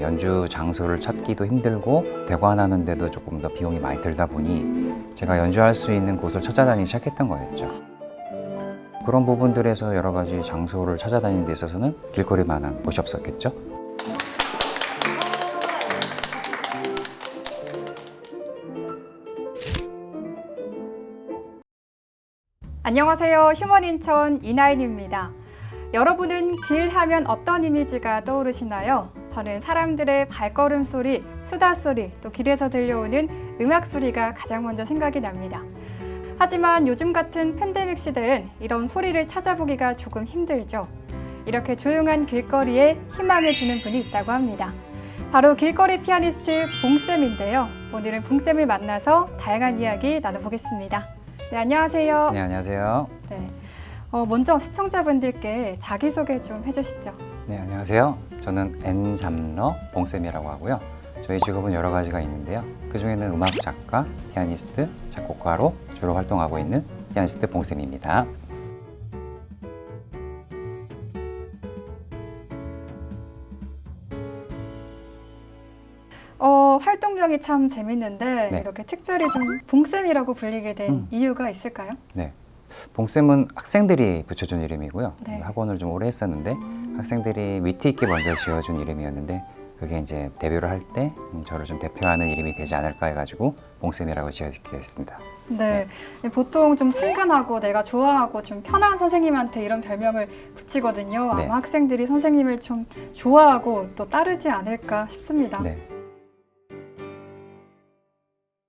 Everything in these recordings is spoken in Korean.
연주 장소를 찾기도 힘들고 대관하는데도 조금 더 비용이 많이 들다 보니 제가 연주할 수 있는 곳을 찾아다니기 시작했던 거였죠. 그런 부분들에서 여러 가지 장소를 찾아다니는 데 있어서는 길거리만한 곳이 없었겠죠. 안녕하세요. 휴먼인천 이나인입니다. 여러분은 길 하면 어떤 이미지가 떠오르시나요? 저는 사람들의 발걸음 소리, 수다 소리, 또 길에서 들려오는 음악 소리가 가장 먼저 생각이 납니다. 하지만 요즘 같은 팬데믹 시대엔 이런 소리를 찾아보기가 조금 힘들죠. 이렇게 조용한 길거리에 희망을 주는 분이 있다고 합니다. 바로 길거리 피아니스트 봉쌤인데요. 오늘은 봉쌤을 만나서 다양한 이야기 나눠보겠습니다. 네, 안녕하세요. 네, 안녕하세요. 네. 먼저 시청자분들께 자기소개 좀 해주시죠. 네, 안녕하세요. 저는 N잡러 봉쌤이라고 하고요. 저희 직업은 여러 가지가 있는데요. 그중에는 음악 작가, 피아니스트, 작곡가로 주로 활동하고 있는 피아니스트 봉쌤입니다. 활동명이 참 재밌는데 네. 이렇게 특별히 좀 봉쌤이라고 불리게 된 이유가 있을까요? 네, 봉쌤은 학생들이 붙여준 이름이고요. 네. 학원을 좀 오래 했었는데 학생들이 위트 있게 먼저 지어준 이름이었는데 그게 이제 데뷔를 할 때 저를 좀 대표하는 이름이 되지 않을까 해가지고 봉쌤이라고 지어짓게 됐습니다. 네. 보통 좀 친근하고 내가 좋아하고 좀 편한 선생님한테 이런 별명을 붙이거든요. 네. 아마 학생들이 선생님을 좀 좋아하고 또 따르지 않을까 싶습니다. 네.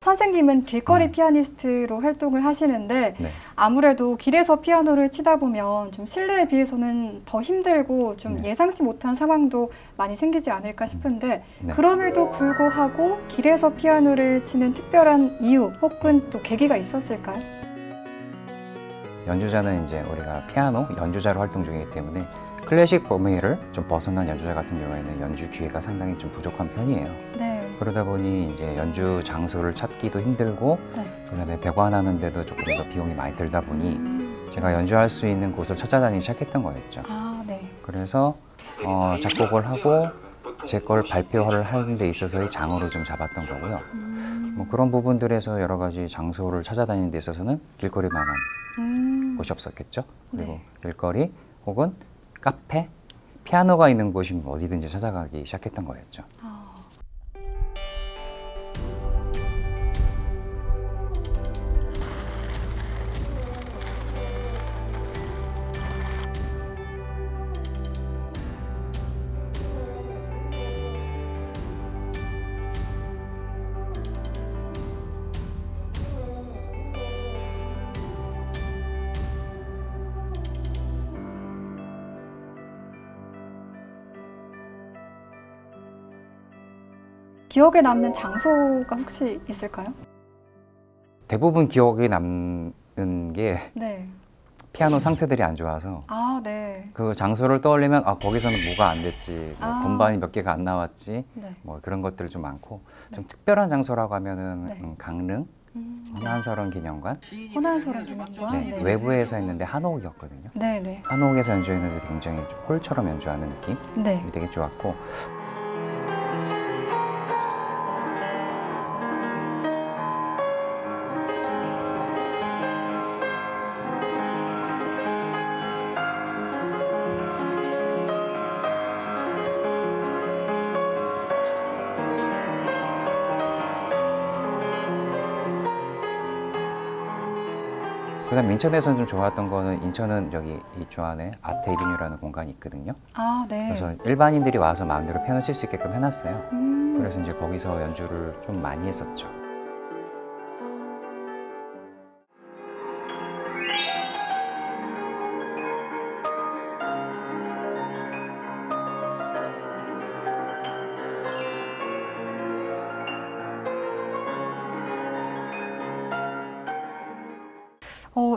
선생님은 길거리 피아니스트로 활동을 하시는데 네. 아무래도 길에서 피아노를 치다 보면 좀 실내에 비해서는 더 힘들고 좀 네. 예상치 못한 상황도 많이 생기지 않을까 싶은데 네. 그럼에도 불구하고 길에서 피아노를 치는 특별한 이유 혹은 또 계기가 있었을까요? 연주자는 이제 우리가 피아노 연주자로 활동 중이기 때문에 클래식 범위를 좀 벗어난 연주자 같은 경우에는 연주 기회가 상당히 좀 부족한 편이에요. 네. 그러다 보니 이제 연주 장소를 찾기도 힘들고 네. 그다음에 대관하는데도 조금 더 비용이 많이 들다 보니 제가 연주할 수 있는 곳을 찾아다니기 시작했던 거였죠. 아, 네. 그래서 작곡을 하고 제 걸 발표를 하는 데 있어서의 장으로 좀 잡았던 거고요. 뭐 그런 부분들에서 여러 가지 장소를 찾아다니는 데 있어서는 길거리만한 곳이 없었겠죠. 그리고 네. 길거리 혹은 카페, 피아노가 있는 곳이면 어디든지 찾아가기 시작했던 거였죠. 기억에 남는 장소가 혹시 있을까요? 대부분 기억에 남는 게 네. 피아노 상태들이 안 좋아서 아, 네. 그 장소를 떠올리면 거기서는 뭐가 안 됐지, 뭐 아. 건반이 몇 개가 안 나왔지, 네. 뭐 그런 것들이 좀 많고 네. 좀 특별한 장소라고 하면은 네. 강릉 호난서원 기념관, 호난서원 기념관. 네, 네. 외부에서 했는데 한옥이었거든요. 네, 네. 한옥에서 연주했는데 굉장히 좀 홀처럼 연주하는 느낌이 네. 되게 좋았고 그다음 인천에서는 좀 좋았던 거는 인천은 여기 이주 안에 아트 에비뉴라는 공간이 있거든요. 아, 네. 그래서 일반인들이 와서 마음대로 피아노 칠 수 있게끔 해놨어요. 음. 그래서 이제 거기서 연주를 좀 많이 했었죠.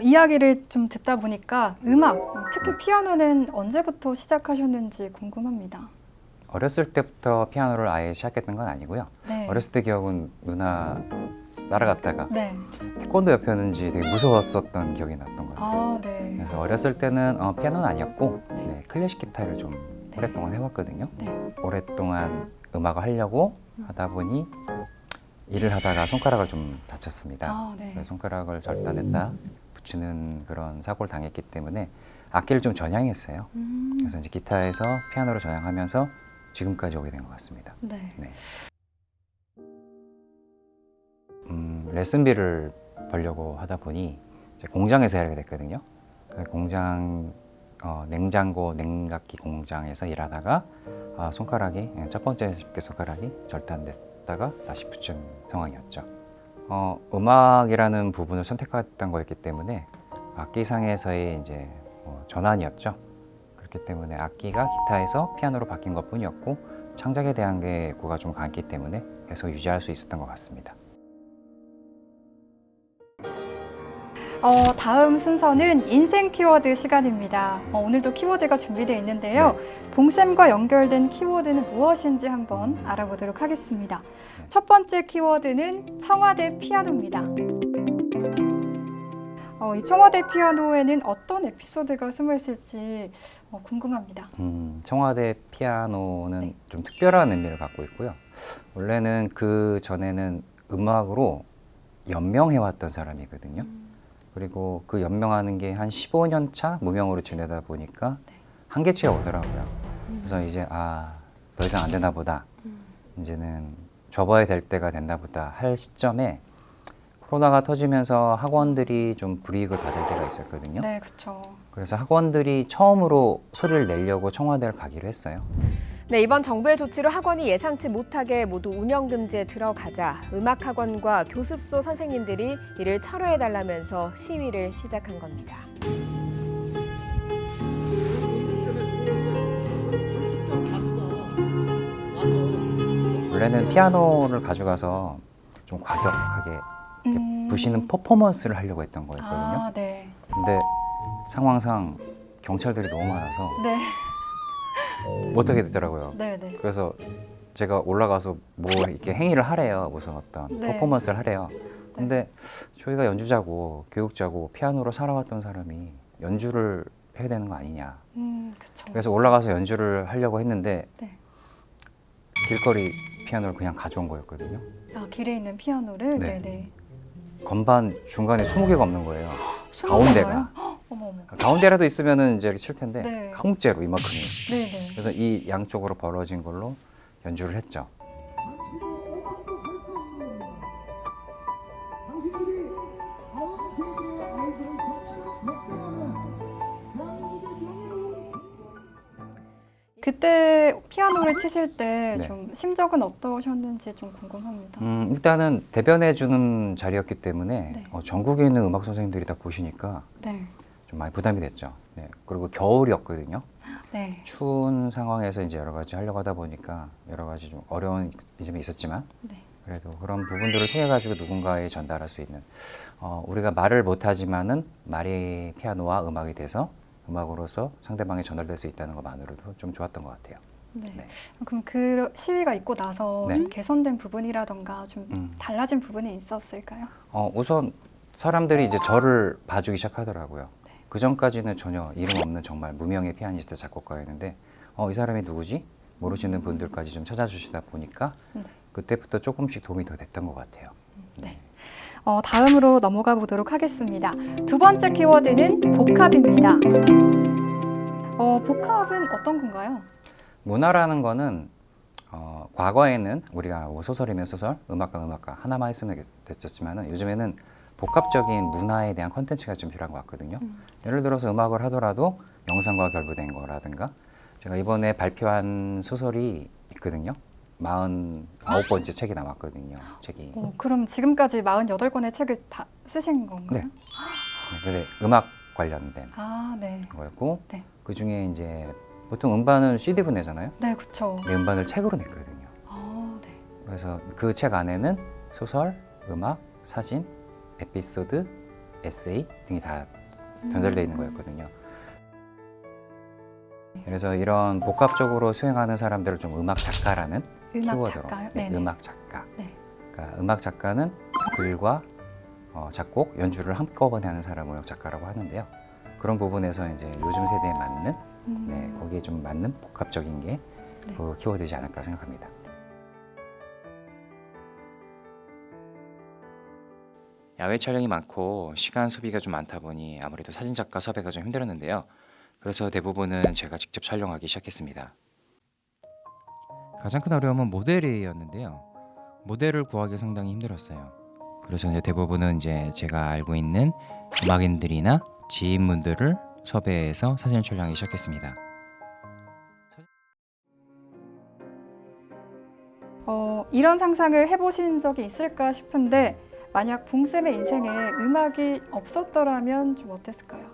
이야기를 좀 듣다 보니까 음악, 특히 피아노는 언제부터 시작하셨는지 궁금합니다. 어렸을 때부터 피아노를 아예 시작했던 건 아니고요. 네. 어렸을 때 기억은 누나 따라갔다가 네. 태권도 옆이었는지 되게 무서웠었던 기억이 났던 것 같아요. 아, 네. 그래서 어렸을 때는 피아노는 아니었고 클래식 기타를 좀 오랫동안 해왔거든요. 네. 오랫동안 음악을 하려고 하다 보니 일을 하다가 손가락을 좀 다쳤습니다. 아, 네. 그래서 손가락을 절단했다 붙이는 그런 사고를 당했기 때문에 악기를 좀 전향했어요. 그래서 이제 기타에서 피아노로 전향하면서 지금까지 오게 된 것 같습니다. 네. 네. 레슨비를 벌려고 하다 보니 이제 공장에서 일하게 됐거든요. 공장 냉장고 냉각기 공장에서 일하다가 손가락이 첫 번째 손가락이 절단됐다가 다시 붙인 상황이었죠. 음악이라는 부분을 선택했던 거였기 때문에 악기상에서의 이제 전환이었죠. 그렇기 때문에 악기가 기타에서 피아노로 바뀐 것뿐이었고 창작에 대한 게 고가 좀 강했기 때문에 계속 유지할 수 있었던 것 같습니다. 다음 순서는 인생 키워드 시간입니다. 오늘도 키워드가 준비되어 있는데요. 봉쌤과 연결된 키워드는 무엇인지 한번 알아보도록 하겠습니다. 첫 번째 키워드는 청와대 피아노입니다. 이 청와대 피아노에는 어떤 에피소드가 숨어 있을지 궁금합니다. 청와대 피아노는 좀 특별한 의미를 갖고 있고요. 원래는 그 전에는 음악으로 연명해왔던 사람이거든요. 그리고 그 연명하는 게 한 15년 차 무명으로 지내다 보니까 한계치가 오더라고요. 그래서 이제 더 이상 안 되나 보다. 이제는 접어야 될 때가 됐나 보다 할 시점에 코로나가 터지면서 학원들이 좀 불이익을 받을 때가 있었거든요. 네, 그렇죠. 그래서 학원들이 처음으로 소리를 내려고 청와대를 가기로 했어요. 네, 이번 정부의 조치로 학원이 예상치 못하게 모두 운영 금지에 들어가자 음악학원과 교습소 선생님들이 이를 철회해달라면서 시위를 시작한 겁니다. 원래는 피아노를 가져가서 좀 과격하게 이렇게 부시는 퍼포먼스를 하려고 했던 거였거든요. 네. 근데 상황상 경찰들이 너무 많아서 네. 못하게 되더라고요. 네, 네. 그래서 제가 올라가서 뭐 이렇게 행위를 하래요. 무슨 어떤 네. 퍼포먼스를 하래요. 근데 저희가 연주자고 교육자고 피아노로 살아왔던 사람이 연주를 해야 되는 거 아니냐. 그렇죠. 그래서 올라가서 연주를 하려고 했는데 네. 길거리 피아노를 그냥 가져온 거였거든요. 길에 있는 피아노를 네. 네. 건반 중간에 20개가 없는 거예요. 20 가운데가. 개나요? 어머. 가운데라도 있으면은 이제 이렇게 칠 텐데 네. 통째로 이만큼이. 네, 네. 그래서 이 양쪽으로 벌어진 걸로 연주를 했죠. 그때 피아노를 치실 때 네. 좀 심정은 어떠셨는지 좀 궁금합니다. 일단은 대변해 주는 자리였기 때문에 네. 전국에 있는 음악 선생님들이 다 보시니까 네. 좀 많이 부담이 됐죠. 네. 그리고 겨울이었거든요. 네. 추운 상황에서 이제 여러 가지 하려고 하다 보니까 여러 가지 좀 어려운 점이 있었지만 네. 그래도 그런 부분들을 통해 가지고 누군가에 전달할 수 있는 우리가 말을 못하지만은 말이 피아노와 음악이 돼서 음악으로서 상대방에 전달될 수 있다는 것만으로도 좀 좋았던 것 같아요. 네. 네. 그럼 그 시위가 있고 나서 네. 좀 개선된 부분이라던가 좀 달라진 부분이 있었을까요? 우선 사람들이 이제 저를 봐주기 시작하더라고요. 그 전까지는 전혀 이름 없는 정말 무명의 피아니스트 작곡가였는데 이 사람이 누구지? 모르시는 분들까지 좀 찾아주시다 보니까 그때부터 조금씩 도움이 더 됐던 것 같아요. 네. 다음으로 넘어가 보도록 하겠습니다. 두 번째 키워드는 복합입니다. 복합은 어떤 건가요? 문화라는 거는 과거에는 우리가 소설이면 소설, 음악가 음악가 하나만 했으면 됐었지만 요즘에는 복합적인 문화에 대한 컨텐츠가 좀 필요한 것 같거든요. 예를 들어서 음악을 하더라도 영상과 결부된 거라든가 제가 이번에 발표한 소설이 있거든요. 49번째 책이 나왔거든요. 책이. 그럼 지금까지 48권의 책을 다 쓰신 건가요? 네. 근데 음악 관련된 네. 거였고 네. 그 중에 이제 보통 음반을 CD로 내잖아요. 네, 그렇죠. 이 음반을 책으로 냈거든요. 네. 그래서 그 책 안에는 소설, 음악, 사진, 에피소드, 에세이 등이 다 전달되어 있는 거였거든요. 그래서 이런 복합적으로 수행하는 사람들을 좀 음악 작가라는 음악 키워드로 작가요? 네, 네네. 음악 작가. 네. 그러니까 음악 작가는 글과 작곡, 연주를 한꺼번에 하는 사람을 음악 작가라고 하는데요. 그런 부분에서 이제 요즘 세대에 맞는 거기에 좀 맞는 복합적인 게 그 키워드이지 않을까 생각합니다. 야외 촬영이 많고 시간 소비가 좀 많다 보니 아무래도 사진작가 섭외가 좀 힘들었는데요. 그래서 대부분은 제가 직접 촬영하기 시작했습니다. 가장 큰 어려움은 모델이었는데요. 모델을 구하기 상당히 힘들었어요. 그래서 이제 대부분은 이제 제가 알고 있는 음악인들이나 지인분들을 섭외해서 사진 촬영하기 시작했습니다. 이런 상상을 해보신 적이 있을까 싶은데 만약 봉쌤의 인생에 음악이 없었더라면 좀 어땠을까요?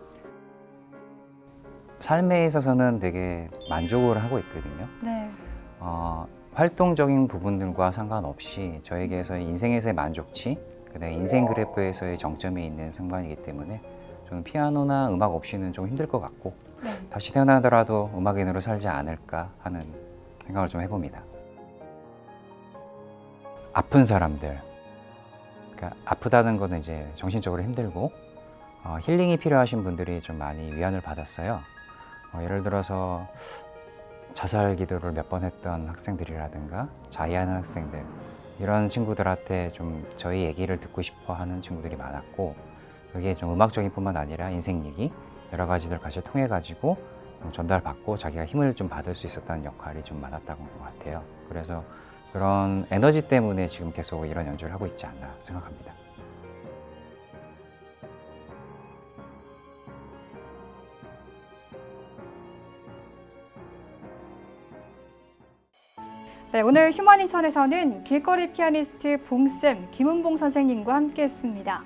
삶에 있어서는 되게 만족을 하고 있거든요. 네. 활동적인 부분들과 상관없이 저에게서의 인생에서의 만족치, 그다음에 인생 그래프에서의 정점이 있는 순간이기 때문에 저는 피아노나 음악 없이는 좀 힘들 것 같고 네. 다시 태어나더라도 음악인으로 살지 않을까 하는 생각을 좀 해봅니다. 아픈 사람들, 그러니까 아프다는 거는 이제 정신적으로 힘들고 힐링이 필요하신 분들이 좀 많이 위안을 받았어요. 예를 들어서 자살 기도를 몇 번 했던 학생들이라든가 자해하는 학생들, 이런 친구들한테 좀 저희 얘기를 듣고 싶어 하는 친구들이 많았고, 그게 좀 음악적인 뿐만 아니라 인생 얘기 여러 가지들 같이 통해 가지고 전달받고 자기가 힘을 좀 받을 수 있었다는 역할이 좀 많았던 것 같아요. 그래서 그런 에너지 때문에 지금 계속 이런 연주를 하고 있지 않나 생각합니다. 네, 오늘 휴먼인천에서는 길거리 피아니스트 봉쌤 김은봉 선생님과 함께했습니다.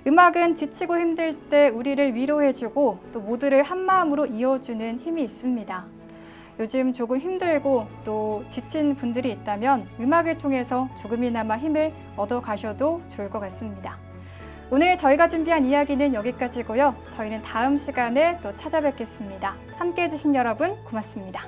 음악은 지치고 힘들 때 우리를 위로해주고 또 모두를 한마음으로 이어주는 힘이 있습니다. 요즘 조금 힘들고 또 지친 분들이 있다면 음악을 통해서 조금이나마 힘을 얻어가셔도 좋을 것 같습니다. 오늘 저희가 준비한 이야기는 여기까지고요. 저희는 다음 시간에 또 찾아뵙겠습니다. 함께해 주신 여러분 고맙습니다.